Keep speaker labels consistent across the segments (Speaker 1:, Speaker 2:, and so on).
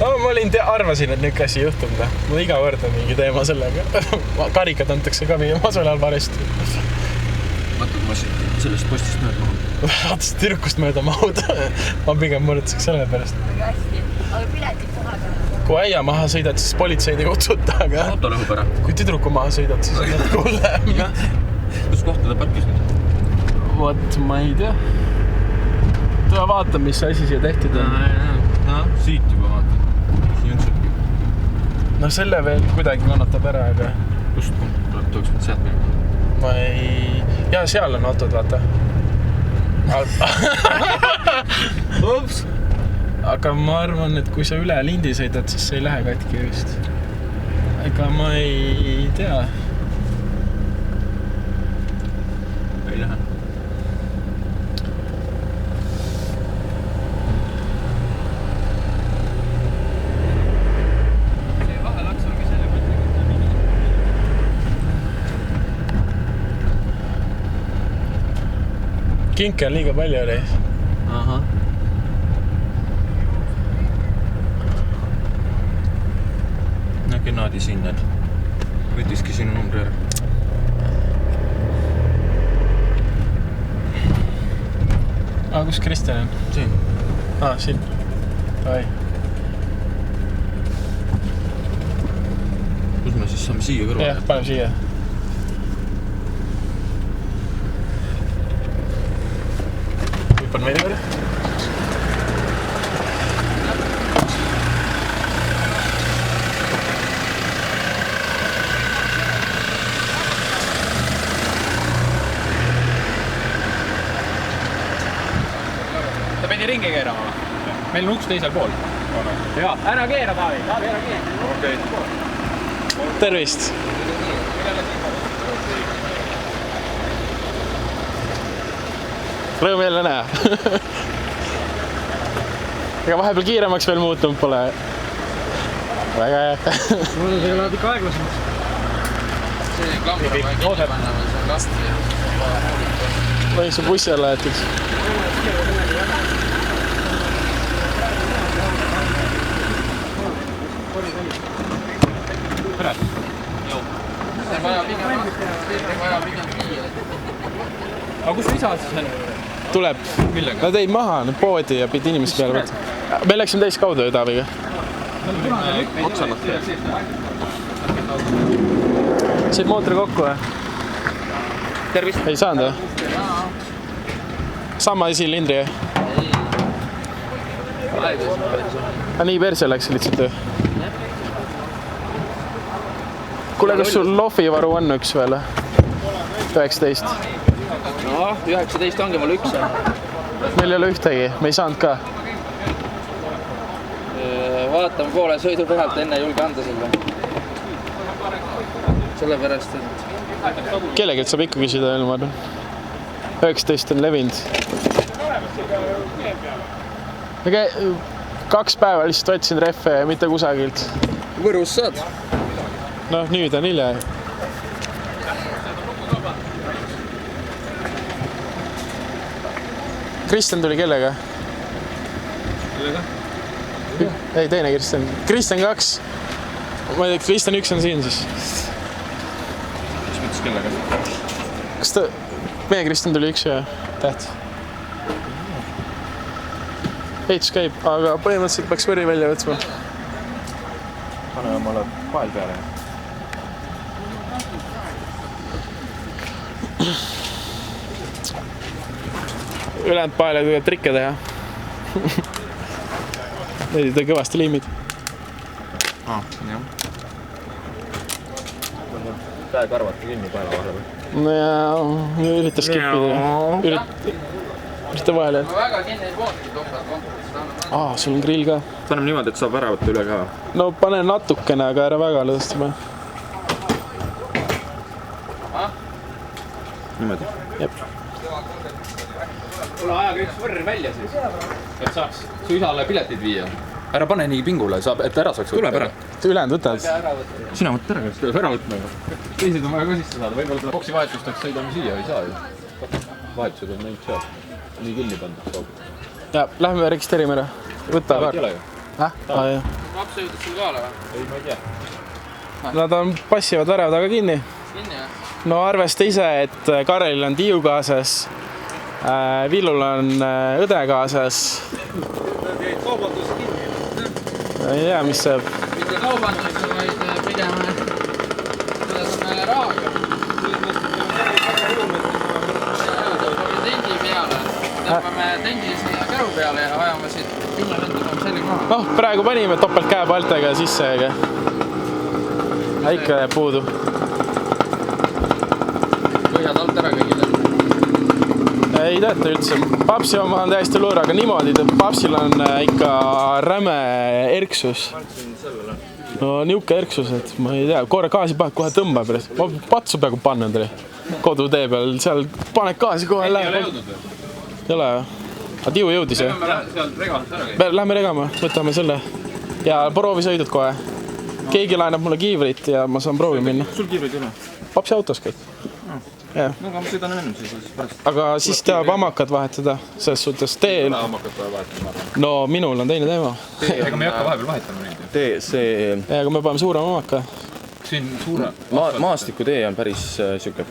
Speaker 1: No, ma arvasin, et niisugune asi juhtub. Ma iga kord on mingi teema sellega. Karikad antakse ka viia Masonal varesti.
Speaker 2: Vaata, kui ma sellest postist mööda mahud.
Speaker 1: Vaatast tüdrukust mööda mahud. Ma pigem mõretseks selle pärast.
Speaker 3: Väga hästi. Aga piletit kohaga.
Speaker 1: Kui äia maha sõidad, siis politseid ei kutsuta. Aga
Speaker 2: auto lõhub ära.
Speaker 1: Kui tüdruku maha sõidad, siis on natuke hullem.
Speaker 2: Kus kohta ta parkis nüüd?
Speaker 1: Vot, ma ei tea. Tule vaata, mis asi siia tehtud on.
Speaker 2: No, siit juba vaata.
Speaker 1: No selle veel kuidagi kannatab ära, aga...
Speaker 2: Kust tuleks mõt sealt minna?
Speaker 1: Ma ei... Jaa, seal on autod, vaata.
Speaker 2: Ups!
Speaker 1: Aga ma arvan, et kui sa üle lindi sõidad, siis see ei lähe katki just. Ega ma ei tea.
Speaker 2: Ei lähe.
Speaker 1: Kinke on liiga palju oli.
Speaker 2: Aha. No Gennadi siin need. Võtiski sinu numbri ära.
Speaker 1: Kus Kristjan on?
Speaker 2: Siin.
Speaker 1: Siin. Ai.
Speaker 2: Kus me siis saame siia kõrvale?
Speaker 1: Jah, paneme siia. Hüppan meile kõrv.
Speaker 4: Ta pidi ringi keerama. Meil on uks teisel pool. Jaa, ära keera, Taavi, ära keera.
Speaker 2: Okei.
Speaker 1: Tervist! Rõõm jälle näha. Ega vahepeal kiiremaks veel muutunud pole. Väga hea.
Speaker 4: Mul see läheb ikka aeglasemaks.
Speaker 2: See klamber on vaja kinni panna, see on last.
Speaker 1: Võin su bussi alla jätaks.
Speaker 4: Tere.
Speaker 2: See on vaja pigem viia.
Speaker 4: Aga kus lisad siis on?
Speaker 1: Tuleb.
Speaker 4: Millega?
Speaker 1: Nad jäid maha, need poodi ja pidi inimesed peale võtta. Me läksime teist kaudu ju Taaviga.
Speaker 2: Otsamat teha.
Speaker 1: Said mootori kokku või?
Speaker 2: Tervist.
Speaker 1: Ei saanud või? Sama silindri või? Nii perse läks lihtsalt või? Kuule, kas sul lofivaru on üks veel? 19.
Speaker 5: No, 19 ongi mul üks.
Speaker 1: Meil ei ole ühtegi, me ei saanud ka.
Speaker 5: Vaatame poole sõidu pealt, enne ei julge anda selle. Sellepärast, et...
Speaker 1: Kellegilt saab ikka küsida, ma arvan. 19 on levinud. 2 päeva lihtsalt otsin rehve ja mitte kusagilt.
Speaker 5: Võrus saad?
Speaker 1: Noh, nüüd on hilja. Kristjan tuli kellega?
Speaker 2: Kellega?
Speaker 1: Ei, teine Kristjan. Kristjan 2. Ma ei tea, Kristjan 1 on siin siis.
Speaker 2: Mis mõttes kellega?
Speaker 1: Kas ta... Meie Kristjan tuli 1 ja täht. Ehitus käib, aga põhimõtteliselt peaks võri välja võtsma.
Speaker 2: Pane omale pael peale.
Speaker 1: Ülejäänud paele tuleb trikke teha. Neid ei kõvasti liimid.
Speaker 2: Jah. Käe karvata kinni paela vahele.
Speaker 1: No ja ürita skippida. Ürita vahele.
Speaker 5: Ma väga kinni ei poolti topelt.
Speaker 1: Sul on grill ka.
Speaker 2: Paneme niimoodi, et saab ära võtta üle ka.
Speaker 1: No pane natukene, aga ära väga lõdestama.
Speaker 2: Niimoodi.
Speaker 1: Jep.
Speaker 4: Tule ajaga üks võrr välja siis, et saaks su isale piletid viia. Ära pane nii pingule, et ära saaks võtta.
Speaker 2: Tuleb ära.
Speaker 1: Ülejäänud võtad?
Speaker 2: Sina võtta ära, kas tuleb ära võtma ju?
Speaker 4: Teised on vaja ka sisse saada, võib-olla tuleb boksi vahetusteks sõidame siia, ei saa ju. Vahetused on näinud seal. Nii kinni pandud.
Speaker 1: Ja, lähme registreerime ära. Võta kaart.
Speaker 4: Ei ole ju.
Speaker 1: Jah?
Speaker 5: laps jõudis sul kohale või?
Speaker 4: Ei, ma ei tea.
Speaker 1: Nad passivad värava taga kinni.
Speaker 5: Kinni jah?
Speaker 1: No arvesta ise, et Karelil on Tiiu kaasas, Villul on õde kaasas.
Speaker 2: Nad jäid kaubandusse kinni.
Speaker 1: Ei tea, mis see...
Speaker 5: Mitte kaubandusse, vaid pigem kuidas on meile raaga. Tendi peale. Tõmbame tendi siia käru peale ja ajame siit 10 venda peame sellega maha.
Speaker 1: noh, praegu panime topelt käepaltega sisse, aga ikka jääb puudu.
Speaker 5: Põhjad alt ära kõigile.
Speaker 1: Ei tööta üldse. Papsi oma on täiesti luur, aga niimoodi, et papsil on ikka räme erksus. No niuke erksus, et ma ei tea, korra gaasi paned, kohe tõmbab. Ma patsu peaaegu pannud kodutee peal, seal paned gaasi kohe läheb.
Speaker 4: Ei ole jõudnud või?
Speaker 1: Ei ole jah. Aga Tiiu jõudis jah.
Speaker 4: Sealt regast ära käib.
Speaker 1: Lähme regama, võtame selle. Ja proovisõidud kohe. Keegi laenab mulle kiivrit ja ma saan proovi minna.
Speaker 4: Sul kiivreid ei ole?
Speaker 1: Papsi autos käid. Ja.
Speaker 4: No aga ma sõidan ennem siis pärast.
Speaker 1: Aga siis teab hammakad vahetada, selles suhtes tee...
Speaker 4: Hammakat vahetama.
Speaker 1: No minul on teine teema.
Speaker 4: Ega me ei hakka vahepeal vahetama neid.
Speaker 6: Tee, see
Speaker 1: Aga me paneme suurema hammaka.
Speaker 4: Siin suure...
Speaker 6: maastikutee on päris siuke.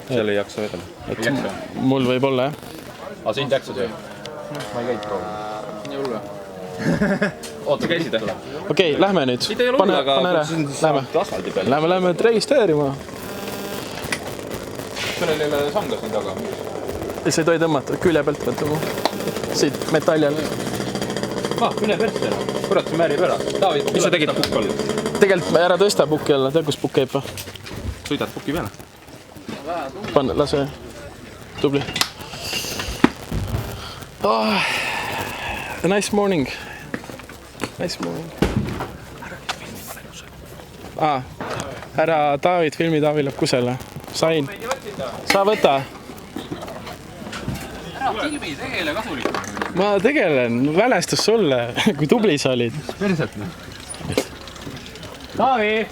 Speaker 6: Seal ei jaksa vedama.
Speaker 4: Ei jaksa.
Speaker 1: Mul võib olla jah.
Speaker 4: Aga sind jaksa see? Ma ei käid proovi.
Speaker 5: Nii hull või?
Speaker 4: Oota, käisid jah?
Speaker 1: Okei, lähme nüüd.
Speaker 6: Mitte ei ole hull, aga
Speaker 1: Lähme.
Speaker 6: asfaldi peal.
Speaker 1: Lähme registreerima.
Speaker 4: Sellel ei ole sanga siin taga.
Speaker 1: Sa ei tohi tõmmata, külje pealt võtama. Siit metalli all.
Speaker 4: Üle persse. Kurat, see määrib ära. David, mis sa tegid pukk all?
Speaker 1: Tegelikult ära tõsta pukki alla, tead kus pukk käib või?
Speaker 6: Sõidad puki peale.
Speaker 1: Panne, lase. Tubli. Oh, nice morning. Nice morning. Härra David, filmi Taavi läheb kusele. Sain. Sa võta.
Speaker 4: Ära filmi, tegele kasulik.
Speaker 1: Ma tegelen, mälestus sulle, kui tubli sa olid.
Speaker 4: Perselt. Taavi!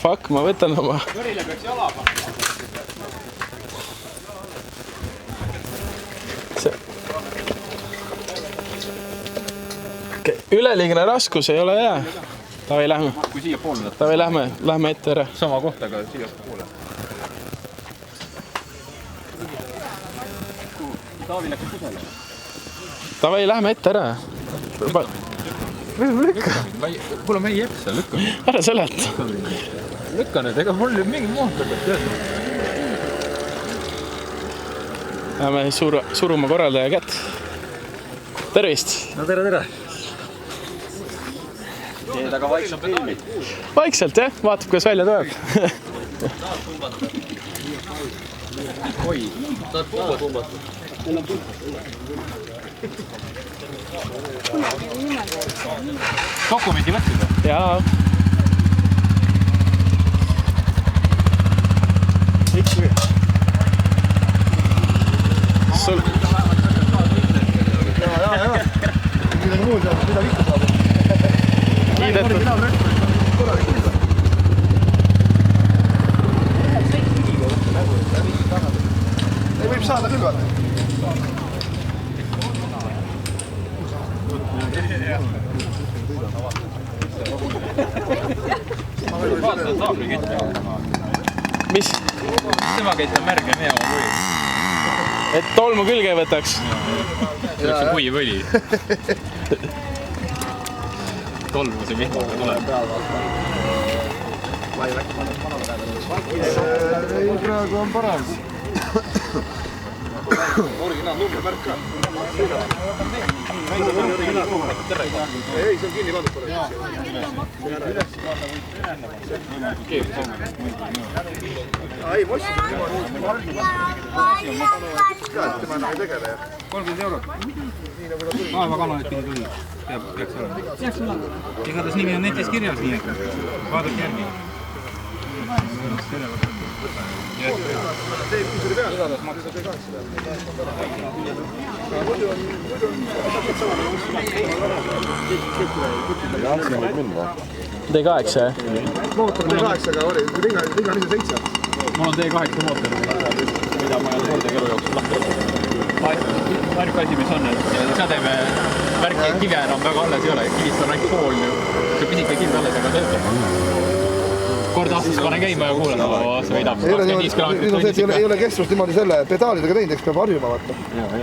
Speaker 1: Fuck, ma võtan oma.
Speaker 4: Kõrile peaks jala panna.
Speaker 1: Üleliigne raskus ei ole hea. Taavi, lähme.
Speaker 4: Kui siia poole võtta.
Speaker 1: Taavi, lähme ette ära.
Speaker 4: Sama kohta, aga siia poole. Taavi läks kusele.
Speaker 1: Taavi, lähme ette ära. Lükka.
Speaker 4: Kuule, me ei jäpsa, lükka.
Speaker 1: Ära seleta.
Speaker 4: Lükka nüüd, ega mul mingi mootor peab töötama.
Speaker 1: Lähme suruma korraldaja kätt. Tervist.
Speaker 6: No tere. Teed aga vaikselt filmi.
Speaker 1: Vaikselt jah, vaatab, kuidas välja tuleb.
Speaker 4: Oi.
Speaker 5: Saad pumbata.
Speaker 4: Dokumenti võtsid või?
Speaker 1: Jaa. Sul...
Speaker 7: Midagi muud saab, midagi ikka saab.
Speaker 1: Kiidetud.
Speaker 7: Ei võib saada küll vaata.
Speaker 4: Vaata, taabli kett.
Speaker 1: Mis?
Speaker 4: Tema kett on märge mea või?
Speaker 1: Et tolmu külge ei võtaks.
Speaker 4: See oleks kuivõli. Tolmu see vihmaga tuleb.
Speaker 7: Ei, praegu on parem.
Speaker 5: Originaal numbrimärk ka.
Speaker 7: Ei, see on kinni pandud korra. Ei, mossi. Tema enam ei tegele.
Speaker 2: 30 eurot. Laevakanalid pidi tuli. Peaks olema. Igatahes nimi on netis kirjas, nii et vaadake järgi.
Speaker 7: Igatahes maksab see kaheksa peale. Muidu on...
Speaker 1: D8, jah?
Speaker 7: Mootor D8, aga oli, Riga on ise 7.
Speaker 4: Mul on D8 mootor, mida ma ei ole kordagi elu jooksul lahti. Ainuke asi, mis on, et sädeme värki kive enam väga alles ei ole. Kivist on ainult pool ju. See pisike kiv alles, aga töötab. Kord aastas panen käima ja kuulen, sõidab 25 km/h.
Speaker 7: Ei ole kestvust niimoodi selle pedaalidega teinud, eks peab harjuma vaata.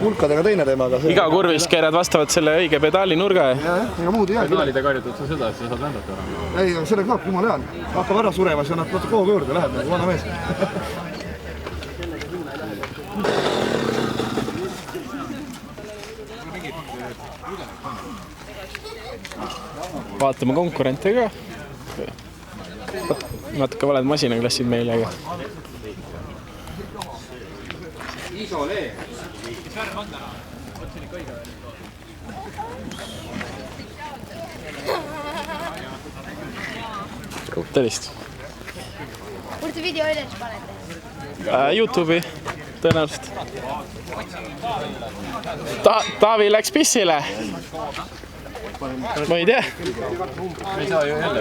Speaker 7: Hulkadega teine teema.
Speaker 1: Iga kurvis keerad vastavalt selle õige pedaali nurga.
Speaker 7: Ega muud ei jää.
Speaker 4: Pedaalidega harjutad sa seda, et sa saad vändata ära.
Speaker 7: Ei, selle kaap, jumala hea. Hakkab ära surema, siis annab kogu juurde, läheb nagu vana mees.
Speaker 1: Vaatame konkurente ka. Natuke valed masinaklassid meile, aga tervist!
Speaker 3: Kus te video üles panete?
Speaker 1: YouTube'i tõenäoliselt. Taavi läks pissile. Ma ei tea.
Speaker 4: Ei saa ju jälle.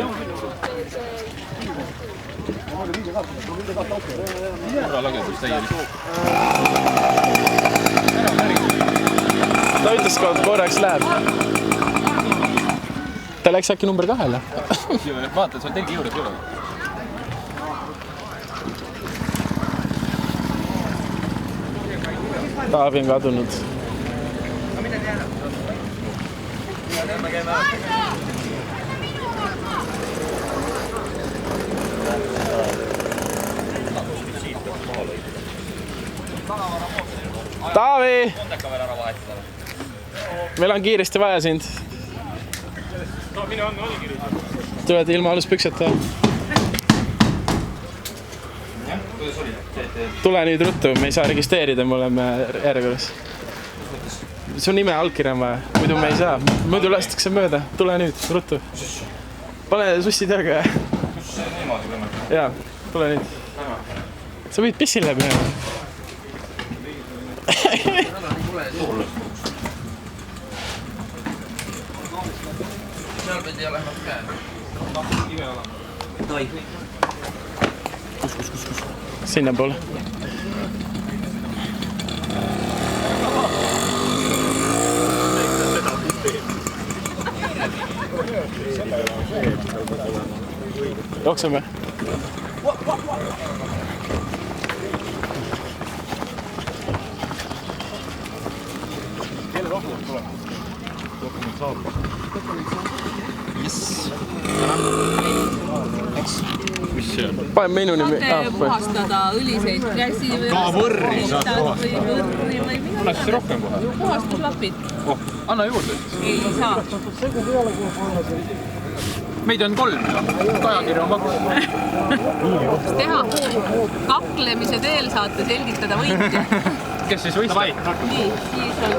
Speaker 4: Korra lagedus täielik.
Speaker 1: Ta ütles, et korraks läheb. Ta läks äkki number 2-le.
Speaker 4: Vaata, see on telgi juures üle.
Speaker 1: Taavi on kadunud. Taavi! Meil on kiiresti vaja sind. Tuled ilma aluspükseta. Tule nüüd ruttu, me ei saa registreerida, me oleme järjekorras. Su nime allkirja on vaja, muidu me ei saa. Muidu lastakse mööda. Tule nüüd, ruttu. Pane sussi tööga. Jaa, tule nüüd. Sa võid pissil läbi.
Speaker 5: Seal pidi olema käe.
Speaker 1: Kus? Sinna poole. Jookseme. Pane minu nimi.
Speaker 8: Saate puhastada õliseid käsi või
Speaker 4: võrri saad
Speaker 8: puhastada. Või mida?
Speaker 4: Anna siis rohkem kohe.
Speaker 8: Puhastuslapid.
Speaker 4: Anna juurde.
Speaker 8: Ei saa.
Speaker 4: Meid on 3. Kajakirja on 2.
Speaker 8: Teha. Kaklemise teel saate selgitada võitja.
Speaker 4: Kes siis võistab?
Speaker 8: Nii, siis on...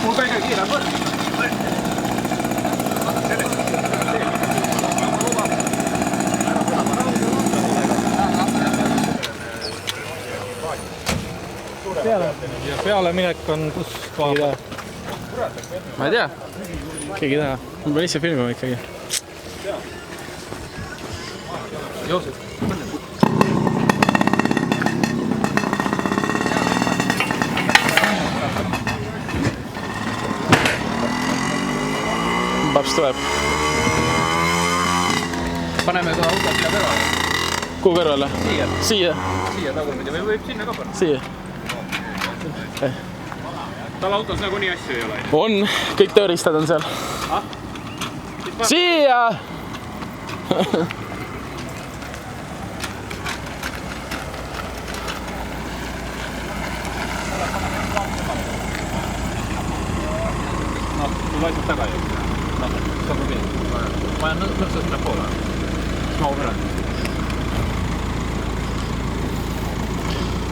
Speaker 4: Mul kõige kiire võrd.
Speaker 2: Ja pealeminek on kus koha?
Speaker 1: Ma ei tea. Keegi ei taha. Ma pean ise filmima ikkagi.
Speaker 4: Joosep.
Speaker 1: Paps tuleb.
Speaker 4: Paneme seda auto siia kõrvale.
Speaker 1: Kuhu kõrvale?
Speaker 4: Siia.
Speaker 1: Siia.
Speaker 4: Siia tagumidi või võib sinna ka panna.
Speaker 1: Siia.
Speaker 4: Tal autos nagunii asju ei ole.
Speaker 1: On. Kõik tööriistad on seal. Siia!
Speaker 4: Sul asjad taga ju. Sa kui teed. Ma jään nõksad sinna poole. Smahu peale.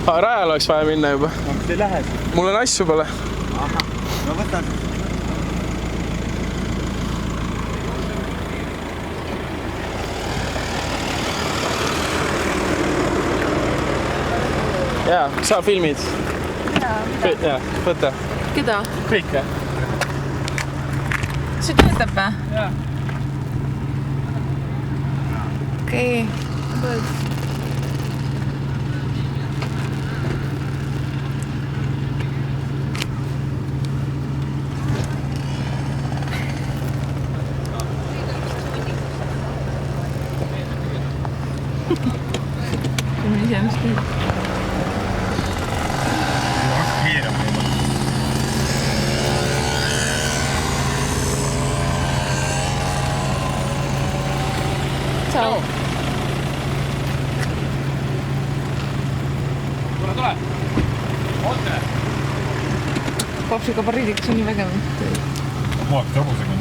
Speaker 1: Rajal oleks vaja minna juba.
Speaker 2: Te ei lähe siis?
Speaker 1: Mul on asju pole.
Speaker 2: Ahah. No võtan.
Speaker 1: Jaa, sa filmid? Jaa, võta.
Speaker 8: Keda?
Speaker 1: Kõike.
Speaker 8: See töötab või?
Speaker 1: Jaa.
Speaker 8: Okei. Iseenesest nii. Ciao.
Speaker 4: Tule. Oota.
Speaker 8: Papsi gabariidiks on nii vägev.
Speaker 4: Vaata hobusega.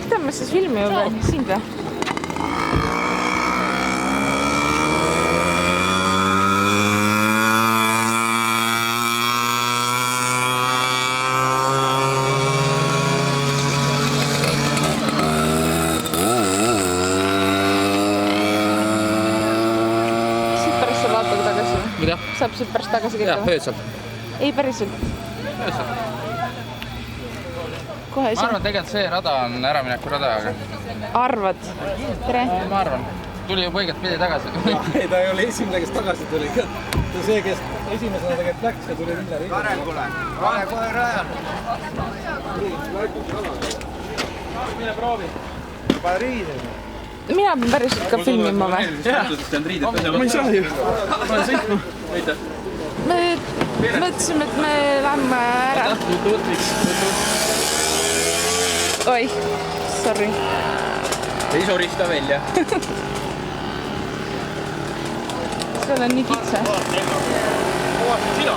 Speaker 8: Mida ma siis filmi juurde? Sind või?
Speaker 5: Mida?
Speaker 8: Saab siit pärast tagasi
Speaker 5: Jah,
Speaker 8: kirjutada?
Speaker 5: öösel.
Speaker 8: Ei, päriselt.
Speaker 5: Öösel.
Speaker 8: Kohe
Speaker 5: Ma arvan, tegelikult see rada on äramineku rada, aga
Speaker 8: Arvad? Tere.
Speaker 5: ma arvan. Tuli juba õiget pidi tagasi.
Speaker 2: Ei, ta ei ole esimene, kes tagasi tuli. Ta see, kes esimesena tegelikult läks ja tuli Villar.
Speaker 5: Arengule. Pane kohe rajal.
Speaker 2: Mine proovi. Pane riided.
Speaker 8: Mina pean päriselt ka filmima või?
Speaker 1: Ma ei saa ju. Ma olen sõitnud.
Speaker 8: Me mõtlesime, et me lähme ära. Oi, sorry.
Speaker 5: Ei sorista välja.
Speaker 8: Seal on nii kitsa.
Speaker 1: Sina